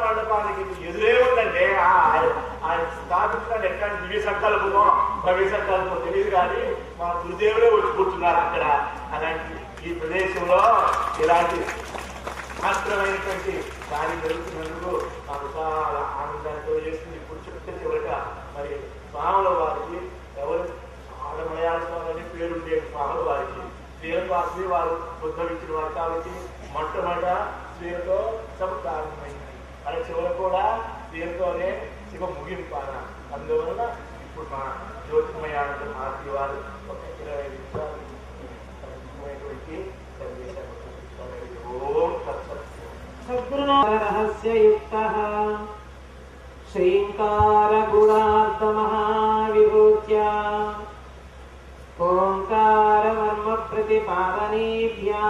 మండపానికి ఎదురే ఉందంటే ఆయన స్థాపించడానికి ఎట్లాంటి దివ్య సంకల్పమో భవ్య సంకల్పమో తెలియదు, కానీ మా గురుదేవులే వచ్చి కూర్చున్నారు అక్కడ. అలాంటి ఈ ప్రదేశంలో ఇలాంటి శాస్త్రమైనటువంటి కార్యం జరుగుతున్నందుకు మాకు చాలా ఆనందాన్ని తెలియజేస్తుంది. ఇప్పుడు చెప్తే చివరిగా మరి స్వాముల వారికి ఎవరు ఆడమలయాళ స్వామి అనే పేరుండే స్వాముల వారికి స్త్రీలకు అసలు వారు ఉద్భవించిన వారు కాబట్టి మొట్టమొదట స్త్రీలతో సభ ప్రారంభమైంది. మన చివరి కూడా స్త్రీలతోనే శివ ముగింపాన. అందువలన ఇప్పుడు మా జ్యోతిర్మయానంద భారతి వారు ఒక 20 నిమిషాలు రహస్యయుక్తః శ్రీంకార గుణార్థ మహావిభూత్యా ఓంకార మర్మ ప్రతిపాదనేభ్యాం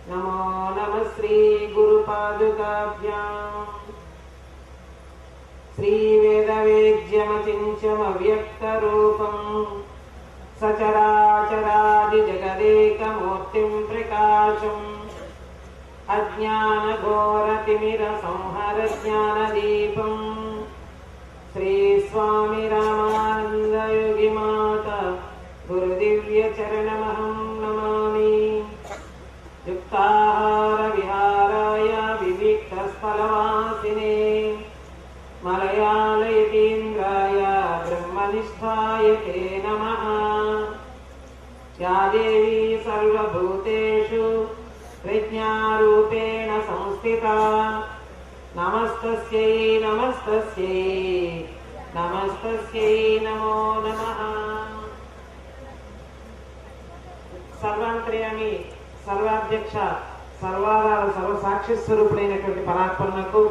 నమో నమః శ్రీ గురు పాదుకాభ్యాం. శ్రీ వేద వేద్యమచించమవ్యక్త రూపం సచరాచరాది జగదేకమూర్తిం ప్రకాశం అజ్ఞాన ఘోర తిమిర సంహర జ్ఞాన దీపం శ్రీ స్వామి రామానంద యోగి మాత గురుదివ్య చరణమహం నమామి. యుక్తాహార విహారాయ వివిక్త స్థలవాసినే మలయాళయతీంద్రాయ బ్రహ్మనిష్ఠాయ తే నమః. యా దేవీ సర్వభూతేషు ప్రజ్ఞారూపేణ సంస్థితా నమస్తస్యై నమస్తస్యై నమస్తస్యై నమో నమః. సర్వాంతర్యామి సర్వాధ్యక్ష సర్వాధార సర్వసాక్షి స్వరూపుడైనటువంటి పరాత్పన్నకు